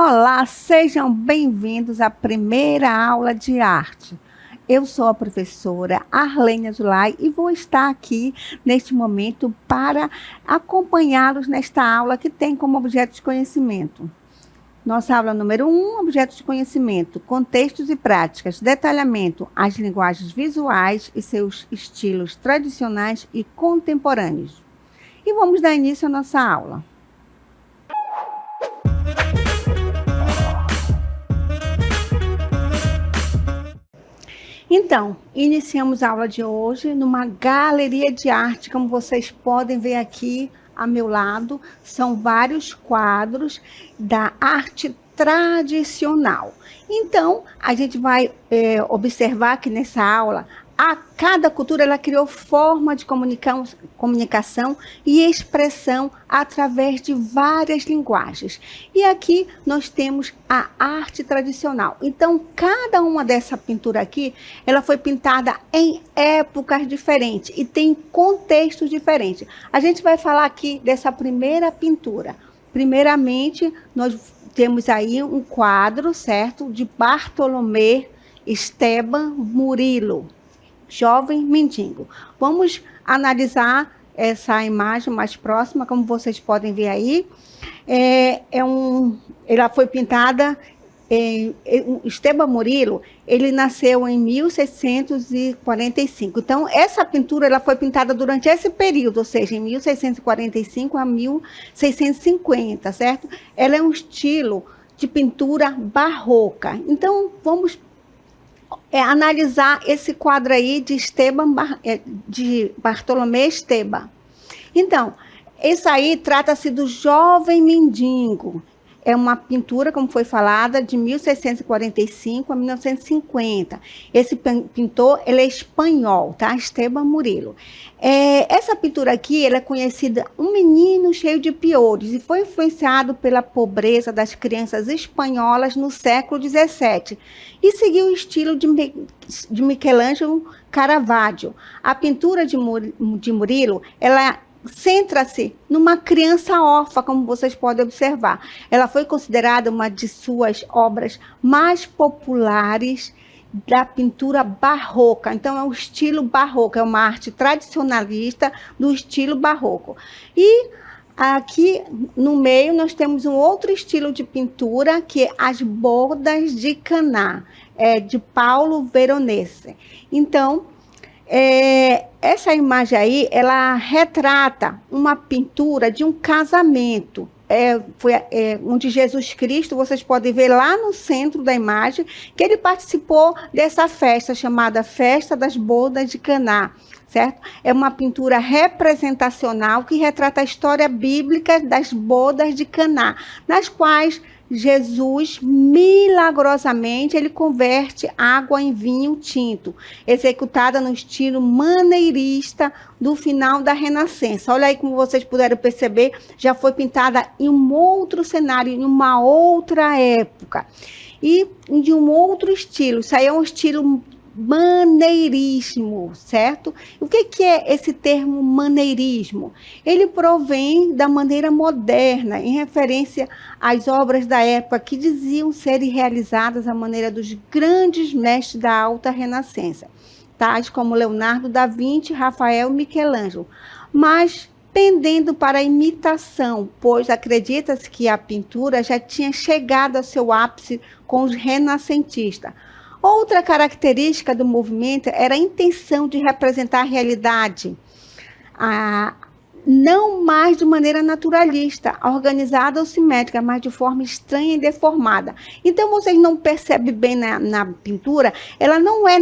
Olá, sejam bem-vindos à primeira aula de arte. Eu sou a professora Arlene Azulay e vou estar aqui neste momento para acompanhá-los nesta aula que tem como objeto de conhecimento. Nossa aula número 1, objeto de conhecimento, contextos e práticas, detalhamento, as linguagens visuais e seus estilos tradicionais e contemporâneos. E vamos dar início à nossa aula. Então, iniciamos a aula de hoje numa galeria de arte, como vocês podem ver aqui a meu lado, são vários quadros da arte tradicional. Então, a gente vai observar que nessa aula, cada cultura ela criou forma de comunicação e expressão através de várias linguagens. E aqui nós temos a arte tradicional. Então, cada uma dessa pintura aqui, ela foi pintada em épocas diferentes e tem contextos diferentes. A gente vai falar aqui dessa primeira pintura. Primeiramente, nós temos aí um quadro, certo, de Bartolomé Esteban Murillo, Jovem Mendigo. Vamos analisar essa imagem mais próxima, como vocês podem ver aí. Ela foi pintada, Esteban Murillo, ele nasceu em 1645. Então, essa pintura ela foi pintada durante esse período, ou seja, em 1645 a 1650, certo? Ela é um estilo de pintura barroca. Então, vamos analisar esse quadro aí de Bartolomé Esteban. Então, isso aí trata-se do Jovem Mendigo. É uma pintura, como foi falada, de 1645 a 1950. Esse pintor, ele é espanhol, tá? Esteban Murillo. Essa pintura aqui, ela é conhecida Um Menino Cheio de Piolhos e foi influenciado pela pobreza das crianças espanholas no século XVII e seguiu o estilo de Michelangelo Caravaggio. A pintura de Murillo, ela centra-se numa criança órfã, como vocês podem observar. Ela foi considerada uma de suas obras mais populares da pintura barroca. Então, é o estilo barroco, é uma arte tradicionalista do estilo barroco. E aqui no meio nós temos um outro estilo de pintura, que é as bodas de Caná, de Paulo Veronese. Então, essa imagem aí, ela retrata uma pintura de um casamento, onde Jesus Cristo, vocês podem ver lá no centro da imagem, que ele participou dessa festa, chamada Festa das Bodas de Caná, certo? É uma pintura representacional que retrata a história bíblica das bodas de Caná, nas quais Jesus, milagrosamente, ele converte água em vinho tinto, executada no estilo maneirista do final da Renascença. Olha aí como vocês puderam perceber, já foi pintada em um outro cenário, em uma outra época. E de um outro estilo, isso aí é um estilo maneirismo, certo? O que é esse termo maneirismo? Ele provém da maneira moderna, em referência às obras da época que diziam serem realizadas à maneira dos grandes mestres da alta renascença, tais como Leonardo da Vinci, Rafael e Michelangelo, mas pendendo para a imitação, pois acredita-se que a pintura já tinha chegado ao seu ápice com os renascentistas. Outra característica do movimento era a intenção de representar a realidade, não mais de maneira naturalista, organizada ou simétrica, mas de forma estranha e deformada. Então, vocês não percebem bem na pintura, ela não é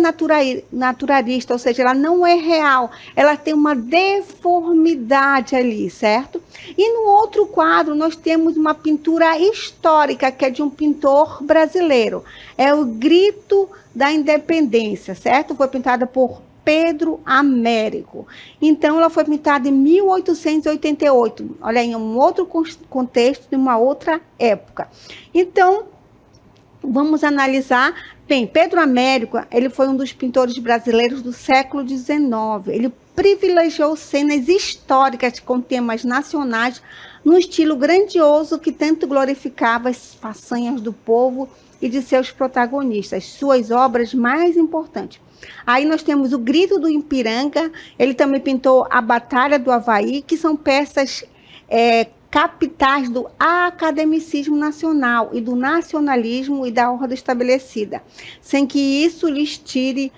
naturalista, ou seja, ela não é real, ela tem uma deformidade ali, certo? E no outro quadro, nós temos uma pintura histórica, que é de um pintor brasileiro. É o Grito da Independência, certo? Foi pintada por Pedro Américo. Então, ela foi pintada em 1888. Olha, em um outro contexto, de uma outra época. Então, vamos analisar. Bem, Pedro Américo, ele foi um dos pintores brasileiros do século XIX. Ele privilegiou cenas históricas com temas nacionais num estilo grandioso que tanto glorificava as façanhas do povo e de seus protagonistas, suas obras mais importantes. Aí nós temos o Grito do Ipiranga, ele também pintou a Batalha do Havaí, que são peças capitais do academicismo nacional e do nacionalismo e da ordem estabelecida, sem que isso lhes tire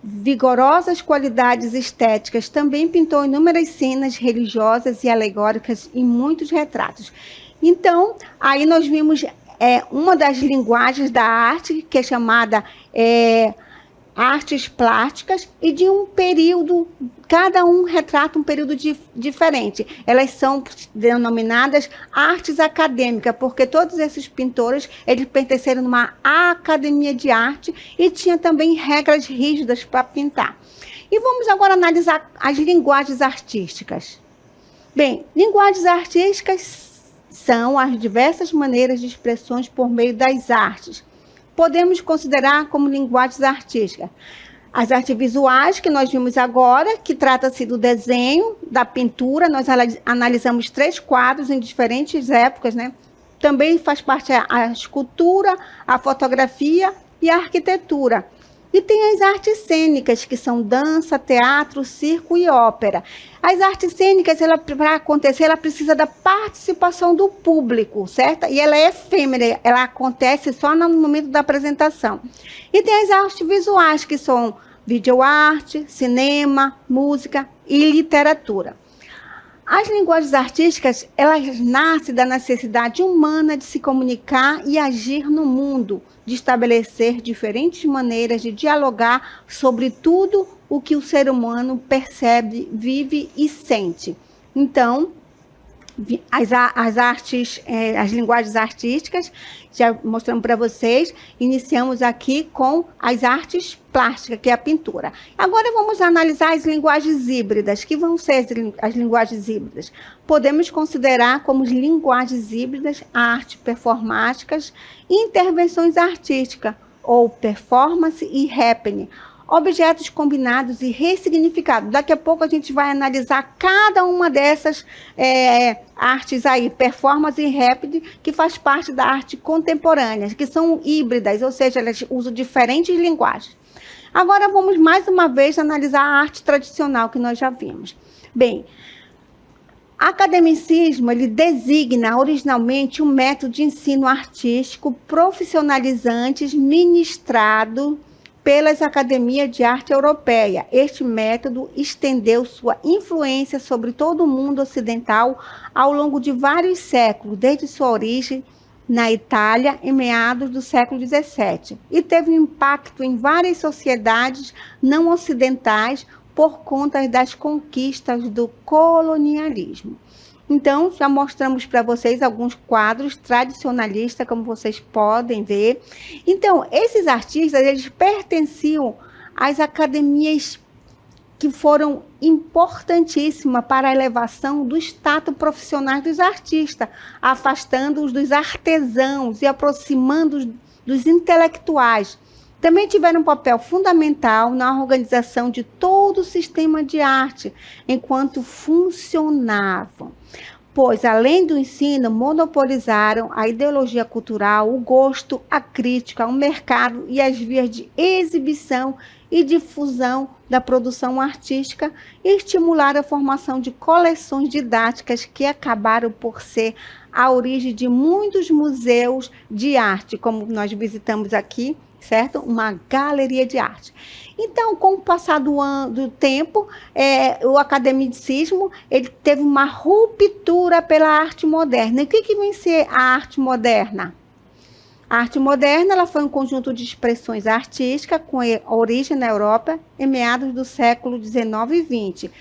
vigorosas qualidades estéticas. Também pintou inúmeras cenas religiosas e alegóricas e muitos retratos. Então, aí nós vimos uma das linguagens da arte, que é chamada artes plásticas, e de um período, cada um retrata um período diferente. Elas são denominadas artes acadêmicas, porque todos esses pintores, eles pertenceram a uma academia de arte e tinha também regras rígidas para pintar. E vamos agora analisar as linguagens artísticas. Bem, linguagens artísticas são as diversas maneiras de expressões por meio das artes. Podemos considerar como linguagens artísticas as artes visuais, que nós vimos agora, que trata-se do desenho, da pintura. Nós analisamos 3 quadros em diferentes épocas, né? Também faz parte a escultura, a fotografia e a arquitetura. E tem as artes cênicas, que são dança, teatro, circo e ópera. As artes cênicas, para acontecer, ela precisa da participação do público, certo? E ela é efêmera, ela acontece só no momento da apresentação. E tem as artes visuais, que são videoarte, cinema, música e literatura. As linguagens artísticas, elas nascem da necessidade humana de se comunicar e agir no mundo, de estabelecer diferentes maneiras de dialogar sobre tudo o que o ser humano percebe, vive e sente. Então, as linguagens artísticas, já mostramos para vocês, iniciamos aqui com as artes plásticas, que é a pintura. Agora vamos analisar as linguagens híbridas. Que vão ser as linguagens híbridas? Podemos considerar como linguagens híbridas artes performáticas, intervenções artísticas, ou performance e happening, objetos combinados e ressignificados. Daqui a pouco a gente vai analisar cada uma dessas artes aí, performance e happening, que faz parte da arte contemporânea, que são híbridas, ou seja, elas usam diferentes linguagens. Agora vamos mais uma vez analisar a arte tradicional, que nós já vimos. Bem, academicismo, ele designa originalmente um método de ensino artístico profissionalizante ministrado pelas academias de arte europeia. Este método estendeu sua influência sobre todo o mundo ocidental ao longo de vários séculos, desde sua origem na Itália, em meados do século XVII, e teve um impacto em várias sociedades não ocidentais por conta das conquistas do colonialismo. Então, já mostramos para vocês alguns quadros tradicionalistas, como vocês podem ver. Então, esses artistas, eles pertenciam às academias que foram importantíssimas para a elevação do status profissional dos artistas, afastando-os dos artesãos e aproximando-os dos intelectuais. Também tiveram um papel fundamental na organização de todo o sistema de arte, enquanto funcionavam. Pois, além do ensino, monopolizaram a ideologia cultural, o gosto, a crítica, o mercado e as vias de exibição e difusão da produção artística e estimularam a formação de coleções didáticas que acabaram por ser a origem de muitos museus de arte, como nós visitamos aqui, certo? Uma galeria de arte. Então, com o passar do tempo, o academicismo ele teve uma ruptura pela arte moderna. E o que vem ser a arte moderna? A arte moderna ela foi um conjunto de expressões artísticas com origem na Europa em meados do século XIX e XX.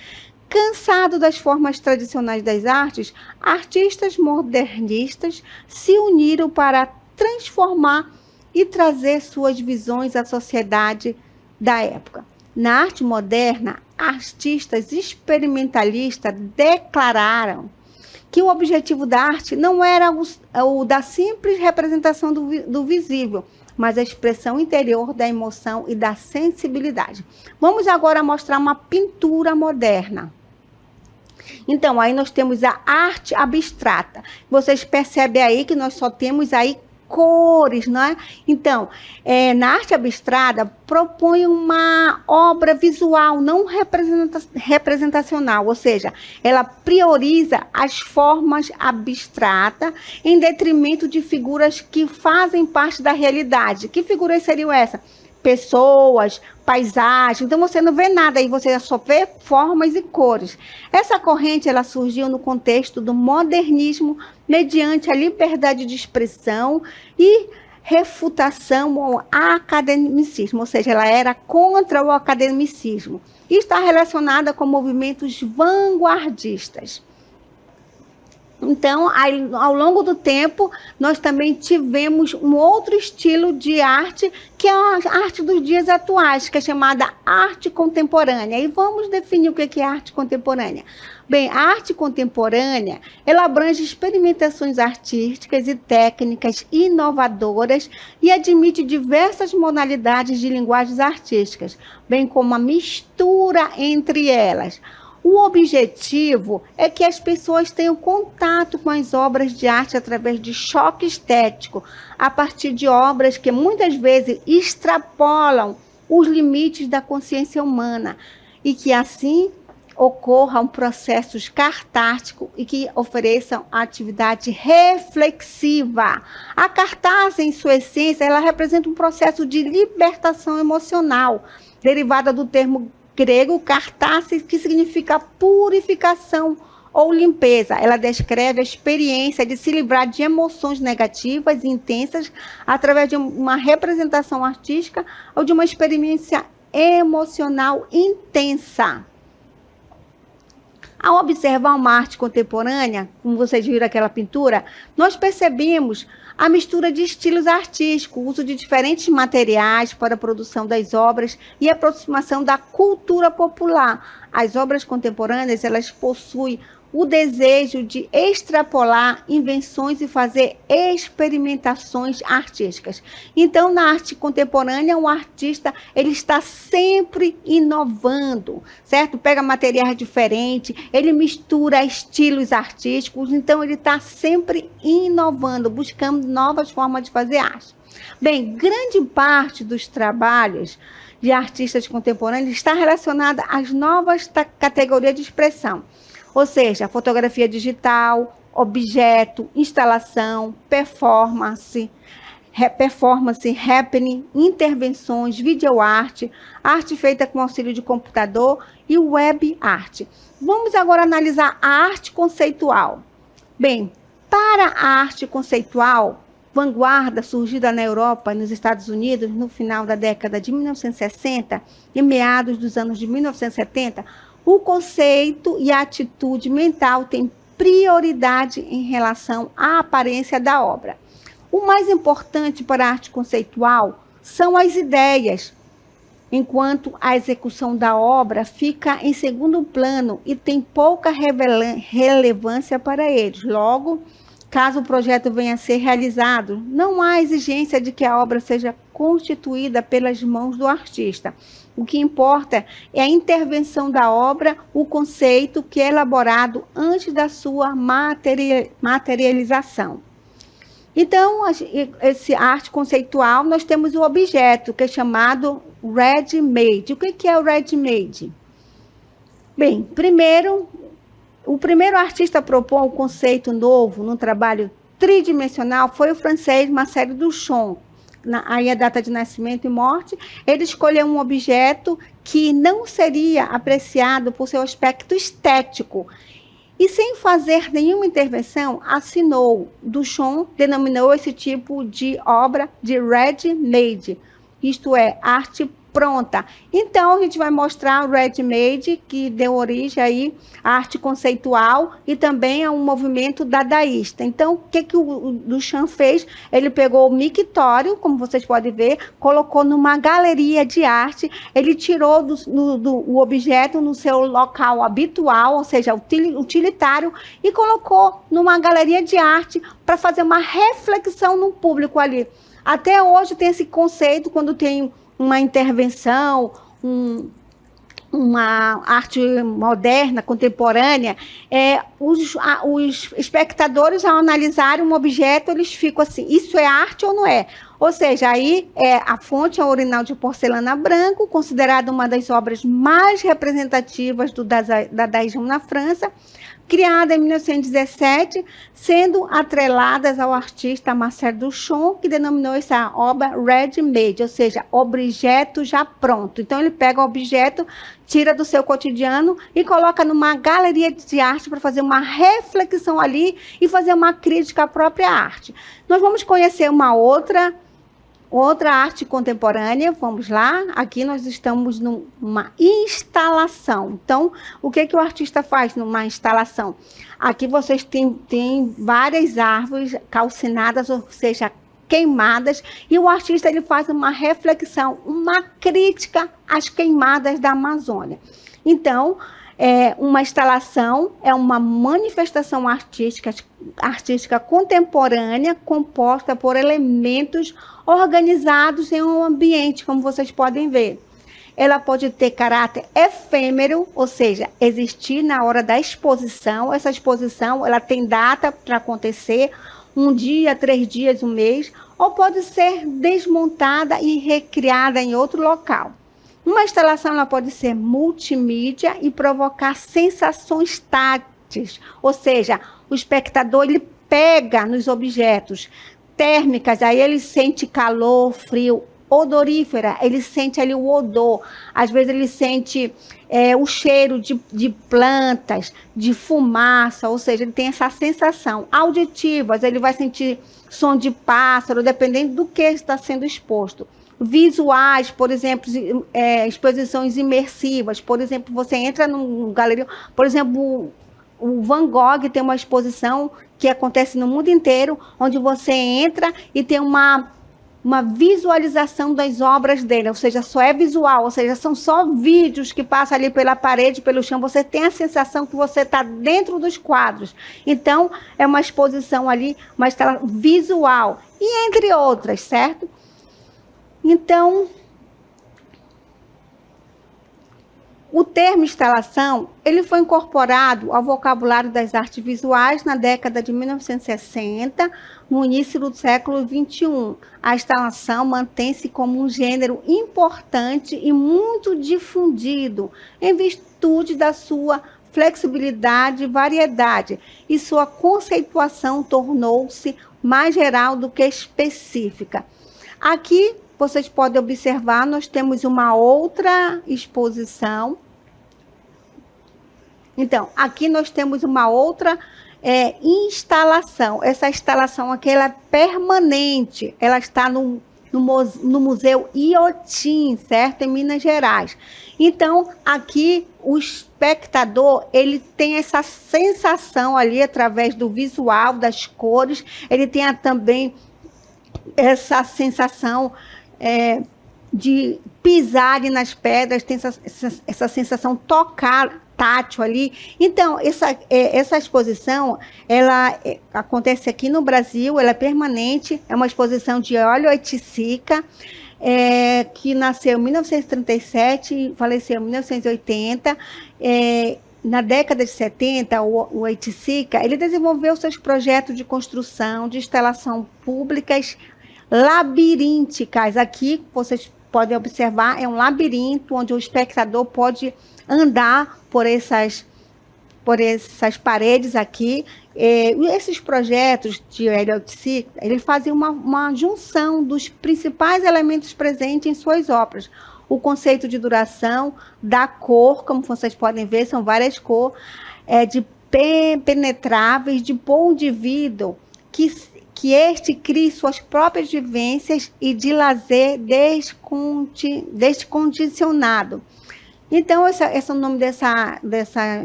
Cansado das formas tradicionais das artes, artistas modernistas se uniram para transformar e trazer suas visões à sociedade da época. Na arte moderna, artistas experimentalistas declararam que o objetivo da arte não era o da simples representação do visível, mas a expressão interior da emoção e da sensibilidade. Vamos agora mostrar uma pintura moderna. Então, aí nós temos a arte abstrata. Vocês percebem aí que nós só temos aí cores, não é? Então, na arte abstrata, propõe uma obra visual, não representacional, ou seja, ela prioriza as formas abstratas em detrimento de figuras que fazem parte da realidade. Que figuras seriam essas? Pessoas, paisagens, então você não vê nada aí, você só vê formas e cores. Essa corrente, ela surgiu no contexto do modernismo, mediante a liberdade de expressão e refutação ao academicismo, ou seja, ela era contra o academicismo, e está relacionada com movimentos vanguardistas. Então, ao longo do tempo, nós também tivemos um outro estilo de arte, que é a arte dos dias atuais, que é chamada arte contemporânea. E vamos definir o que é arte contemporânea. Bem, a arte contemporânea, ela abrange experimentações artísticas e técnicas inovadoras e admite diversas modalidades de linguagens artísticas, bem como a mistura entre elas. O objetivo é que as pessoas tenham contato com as obras de arte através de choque estético, a partir de obras que muitas vezes extrapolam os limites da consciência humana, e que assim ocorram processos catárticos e que ofereçam atividade reflexiva. A cartaz, em sua essência, ela representa um processo de libertação emocional, derivada do termo grego cartasis, que significa purificação ou limpeza. Ela descreve a experiência de se livrar de emoções negativas e intensas através de uma representação artística ou de uma experiência emocional intensa. Ao observar uma arte contemporânea, como vocês viram aquela pintura, nós percebemos a mistura de estilos artísticos, o uso de diferentes materiais para a produção das obras e a aproximação da cultura popular. As obras contemporâneas, elas possuem o desejo de extrapolar invenções e fazer experimentações artísticas. Então, na arte contemporânea, o artista, ele está sempre inovando, certo? Pega materiais diferentes, ele mistura estilos artísticos, então ele está sempre inovando, buscando novas formas de fazer arte. Bem, grande parte dos trabalhos de artistas contemporâneos está relacionada às novas categorias de expressão. Ou seja, fotografia digital, objeto, instalação, performance, happening, intervenções, videoarte, arte feita com auxílio de computador e web arte. Vamos agora analisar a arte conceitual. Bem, para a arte conceitual, vanguarda surgida na Europa e nos Estados Unidos no final da década de 1960 e meados dos anos de 1970, o conceito e a atitude mental têm prioridade em relação à aparência da obra. O mais importante para a arte conceitual são as ideias, enquanto a execução da obra fica em segundo plano e tem pouca relevância para eles. Logo, caso o projeto venha a ser realizado, não há exigência de que a obra seja constituída pelas mãos do artista. O que importa é a intervenção da obra, o conceito que é elaborado antes da sua materialização. Então, esse arte conceitual, nós temos o objeto, que é chamado ready-made. O que é o ready-made? Bem, o primeiro artista a propor um conceito novo no trabalho tridimensional foi o francês Marcel Duchamp. Aí a data de nascimento e morte, ele escolheu um objeto que não seria apreciado por seu aspecto estético. E sem fazer nenhuma intervenção, assinou. Duchamp denominou esse tipo de obra de ready-made, isto é, arte pronta. Então, a gente vai mostrar o ready-made, que deu origem aí à arte conceitual e também a um movimento dadaísta. Então, o que o Duchamp fez? Ele pegou o mictório, como vocês podem ver, colocou numa galeria de arte, ele tirou o objeto no seu local habitual, ou seja, utilitário, e colocou numa galeria de arte para fazer uma reflexão no público ali. Até hoje tem esse conceito, quando tem uma intervenção, uma arte moderna, contemporânea, os espectadores, ao analisarem um objeto, eles ficam assim, isso é arte ou não é? Ou seja, aí a fonte é o Urinal de Porcelana Branco, considerada uma das obras mais representativas do dadaísmo na França, criada em 1917, sendo atreladas ao artista Marcel Duchamp, que denominou essa obra ready-made, ou seja, objeto já pronto. Então, ele pega o objeto, tira do seu cotidiano e coloca numa galeria de arte para fazer uma reflexão ali e fazer uma crítica à própria arte. Nós vamos conhecer uma outra arte contemporânea, vamos lá, aqui nós estamos numa instalação. Então, o que o artista faz numa instalação? Aqui vocês têm várias árvores calcinadas, ou seja, queimadas, e o artista ele faz uma reflexão, uma crítica às queimadas da Amazônia. Então, uma instalação é uma manifestação artística contemporânea composta por elementos organizados em um ambiente, como vocês podem ver. Ela pode ter caráter efêmero, ou seja, existir na hora da exposição. Essa exposição ela tem data para acontecer, 1 dia, 3 dias, 1 mês, ou pode ser desmontada e recriada em outro local. Uma instalação ela pode ser multimídia e provocar sensações táteis, ou seja, o espectador ele pega nos objetos térmicas, aí ele sente calor, frio, odorífera, ele sente ali o odor, às vezes ele sente o cheiro de plantas, de fumaça, ou seja, ele tem essa sensação. Auditivas, ele vai sentir som de pássaro, dependendo do que está sendo exposto. Visuais, por exemplo, exposições imersivas, por exemplo, você entra num galeria, por exemplo, o Van Gogh tem uma exposição que acontece no mundo inteiro, onde você entra e tem uma visualização das obras dele, ou seja, só é visual, ou seja, são só vídeos que passam ali pela parede, pelo chão, você tem a sensação que você está dentro dos quadros. Então, é uma exposição ali, uma tela visual, e entre outras, certo? Então, o termo instalação, ele foi incorporado ao vocabulário das artes visuais na década de 1960, no início do século XXI. A instalação mantém-se como um gênero importante e muito difundido, em virtude da sua flexibilidade e variedade, e sua conceituação tornou-se mais geral do que específica. Aqui, vocês podem observar, nós temos uma outra exposição. Então, aqui nós temos uma outra instalação. Essa instalação aqui ela é permanente. Ela está no Museu Iotim, certo? Em Minas Gerais. Então, aqui o espectador, ele tem essa sensação ali, através do visual, das cores. Ele tem também essa sensação de pisar nas pedras, tem essa sensação tátil ali. Então, essa exposição, ela acontece aqui no Brasil, ela é permanente, é uma exposição de Hélio Oiticica, que nasceu em 1937 e faleceu em 1980. Na década de 70, o Oiticica, ele desenvolveu seus projetos de construção, de instalação públicas labirínticas. Aqui, vocês podem observar, é um labirinto onde o espectador pode andar por essas paredes aqui. Esses projetos de Hélio Oiticica, ele fazia uma junção dos principais elementos presentes em suas obras. O conceito de duração, da cor, como vocês podem ver, são várias cores, de penetráveis, de bom indivíduo, que este crie suas próprias vivências e de lazer descondicionado. Então, esse é o nome dessa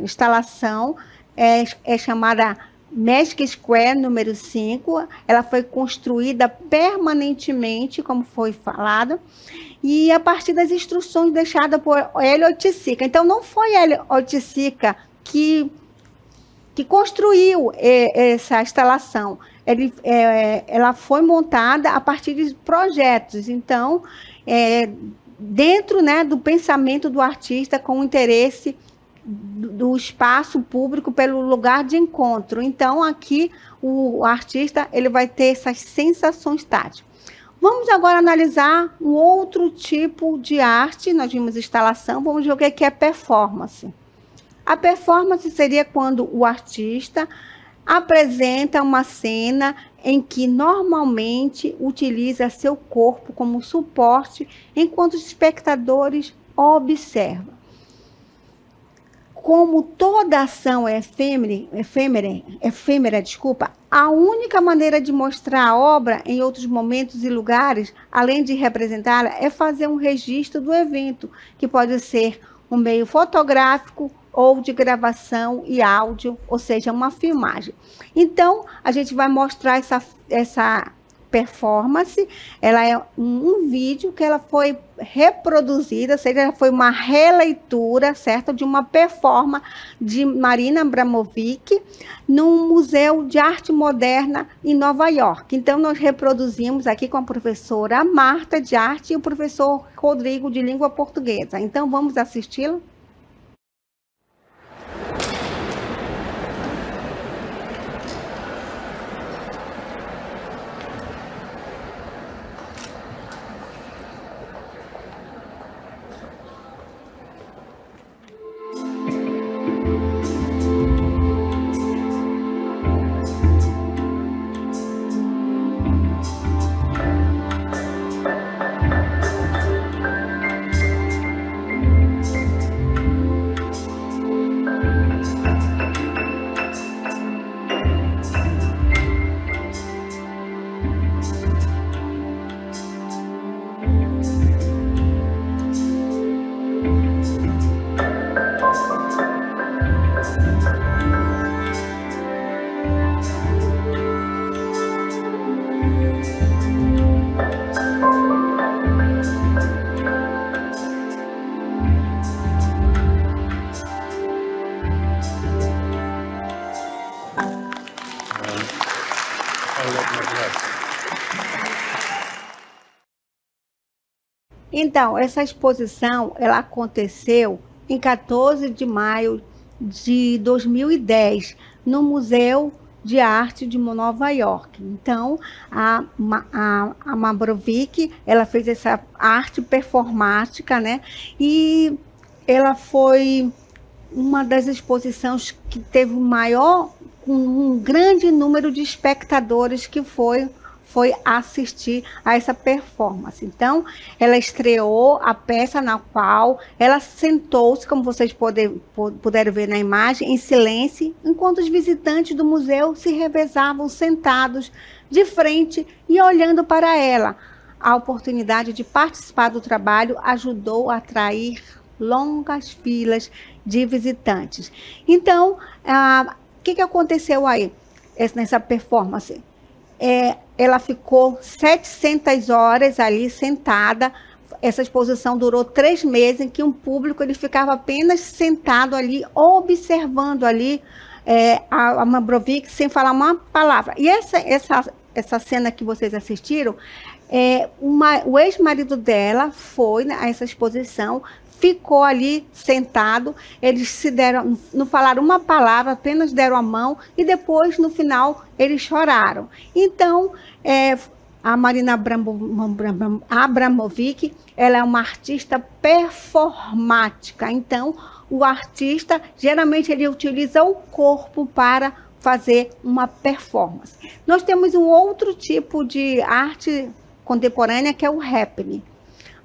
instalação, é chamada Magic Square número 5, ela foi construída permanentemente, como foi falado, e a partir das instruções deixadas por Hélio Oiticica. Então, não foi Hélio Oiticica que que construiu essa instalação. Ela foi montada a partir de projetos. Então, dentro, né, do pensamento do artista, com o interesse do espaço público pelo lugar de encontro. Então, aqui, o artista ele vai ter essas sensações táteis. Vamos agora analisar um outro tipo de arte. Nós vimos instalação, vamos ver o que é performance. A performance seria quando o artista apresenta uma cena em que normalmente utiliza seu corpo como suporte enquanto os espectadores observam. Como toda ação é efêmera, a única maneira de mostrar a obra em outros momentos e lugares, além de representá-la, é fazer um registro do evento, que pode ser um meio fotográfico ou de gravação e áudio, ou seja, uma filmagem. Então, a gente vai mostrar essa performance. Ela é um vídeo que ela foi reproduzida, ou seja, foi uma releitura, certo, de uma performance de Marina Abramovic num museu de arte moderna em Nova York. Então, nós reproduzimos aqui com a professora Marta de arte e o professor Rodrigo de língua portuguesa. Então, vamos assisti-la? Então, essa exposição, ela aconteceu em 14 de maio de 2010, no Museu de Arte de Nova York. Então, a Mabrovic, ela fez essa arte performática, né? E ela foi uma das exposições que teve o maior, um grande número de espectadores que foi assistir a essa performance. Então, ela estreou a peça na qual ela sentou-se, como vocês puderam ver na imagem, em silêncio, enquanto os visitantes do museu se revezavam sentados de frente e olhando para ela. A oportunidade de participar do trabalho ajudou a atrair longas filas de visitantes. Então, o que aconteceu aí nessa performance? Ela ficou 700 horas ali sentada. Essa exposição durou 3 meses, em que um público ele ficava apenas sentado ali, observando ali a Mabrovic sem falar uma palavra. E essa cena que vocês assistiram, o ex-marido dela foi a essa exposição, ficou ali sentado, eles não falaram uma palavra, apenas deram a mão e depois, no final, eles choraram. Então, a Marina Abramovic, ela é uma artista performática. Então, o artista, geralmente, ele utiliza o corpo para fazer uma performance. Nós temos um outro tipo de arte contemporânea, que é o happening.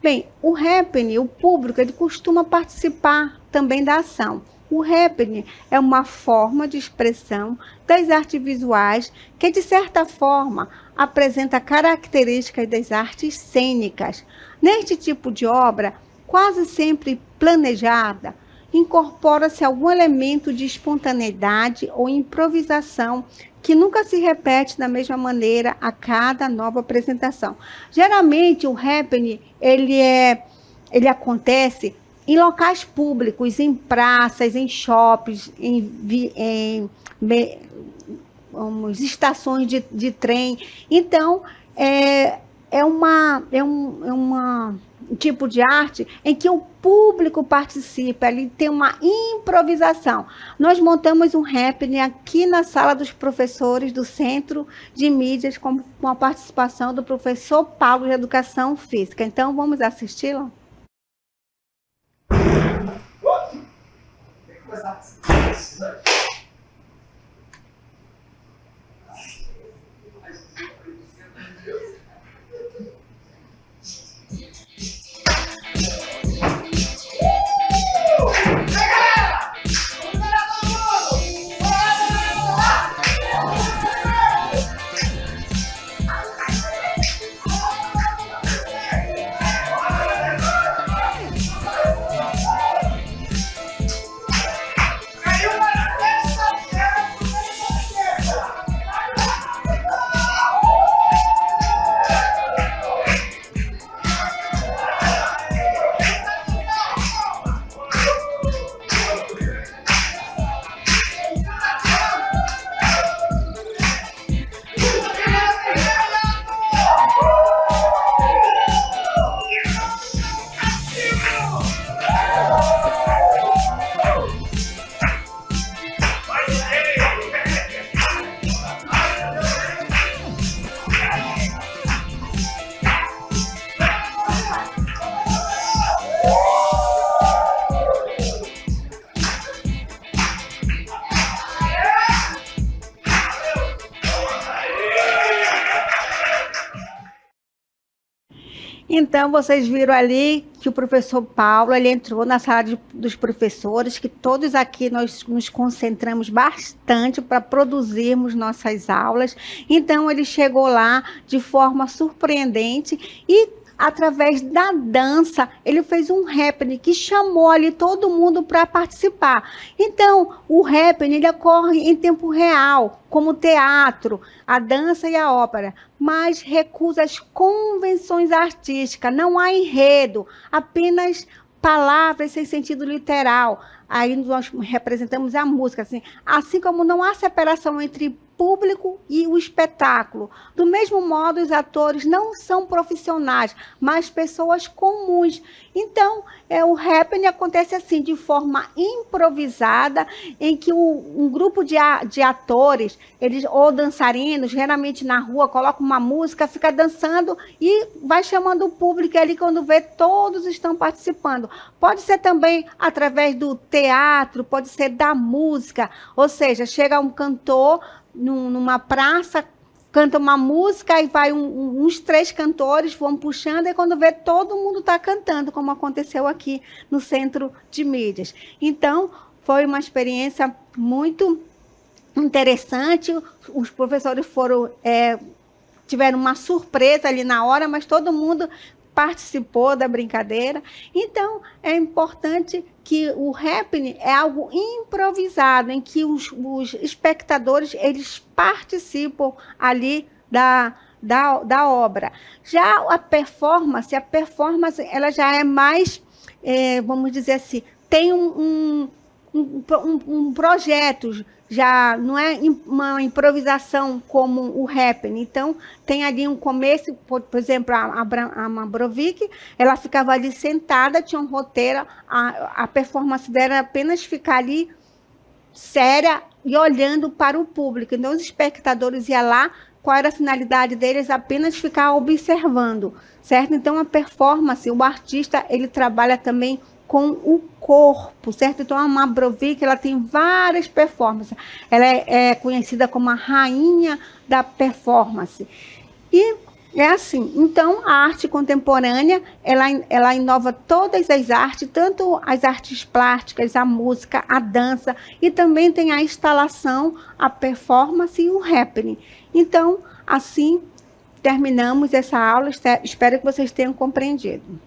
Bem, o happening, o público, ele costuma participar também da ação. O happening é uma forma de expressão das artes visuais que, de certa forma, apresenta características das artes cênicas. Neste tipo de obra, quase sempre planejada, incorpora-se algum elemento de espontaneidade ou improvisação que nunca se repete da mesma maneira a cada nova apresentação. Geralmente, o happening, ele acontece em locais públicos, em praças, em shoppings, estações de trem. Então, é um tipo de arte em que o público participa, ali tem uma improvisação. Nós montamos um happening aqui na sala dos professores do Centro de Mídias, com a participação do professor Paulo de Educação Física. Então, vamos assisti-lo? Então, vocês viram ali que o professor Paulo, ele entrou na sala dos professores, que todos aqui nós nos concentramos bastante para produzirmos nossas aulas. Então, ele chegou lá de forma surpreendente e, através da dança, ele fez um happening que chamou ali todo mundo para participar. Então, o happening ele ocorre em tempo real, como o teatro, a dança e a ópera, mas recusa as convenções artísticas, não há enredo, apenas palavras sem sentido literal. Aí nós representamos a música, assim como não há separação entre público e o espetáculo. Do mesmo modo, os atores não são profissionais, mas pessoas comuns. Então, o happening acontece assim, de forma improvisada, em que um grupo de atores, eles, ou dançarinos, geralmente na rua, colocam uma música, fica dançando e vai chamando o público ali, quando vê, todos estão participando. Pode ser também através do teatro, pode ser da música, ou seja, chega um cantor numa praça, canta uma música e vai uns 3 cantores, vão puxando, e quando vê, todo mundo está cantando, como aconteceu aqui no Centro de Mídias. Então, foi uma experiência muito interessante. Os professores tiveram uma surpresa ali na hora, mas todo mundo participou da brincadeira. Então, é importante que o happening é algo improvisado, em que os espectadores, eles participam ali da obra. Já a performance ela já é mais, vamos dizer assim, tem um projeto, já não é uma improvisação como o happening. Então, tem ali um começo, por exemplo, a Mabrovic, ela ficava ali sentada, tinha um roteiro, a performance dela era apenas ficar ali séria e olhando para o público. Então, os espectadores iam lá, qual era a finalidade deles? Apenas ficar observando, certo? Então, a performance, o artista, ele trabalha também com o corpo, certo? Então, a Mabrovic, ela tem várias performances. Ela é conhecida como a rainha da performance. E é assim. Então, a arte contemporânea, ela inova todas as artes, tanto as artes plásticas, a música, a dança, e também tem a instalação, a performance e o happening. Então, assim, terminamos essa aula. Espero que vocês tenham compreendido.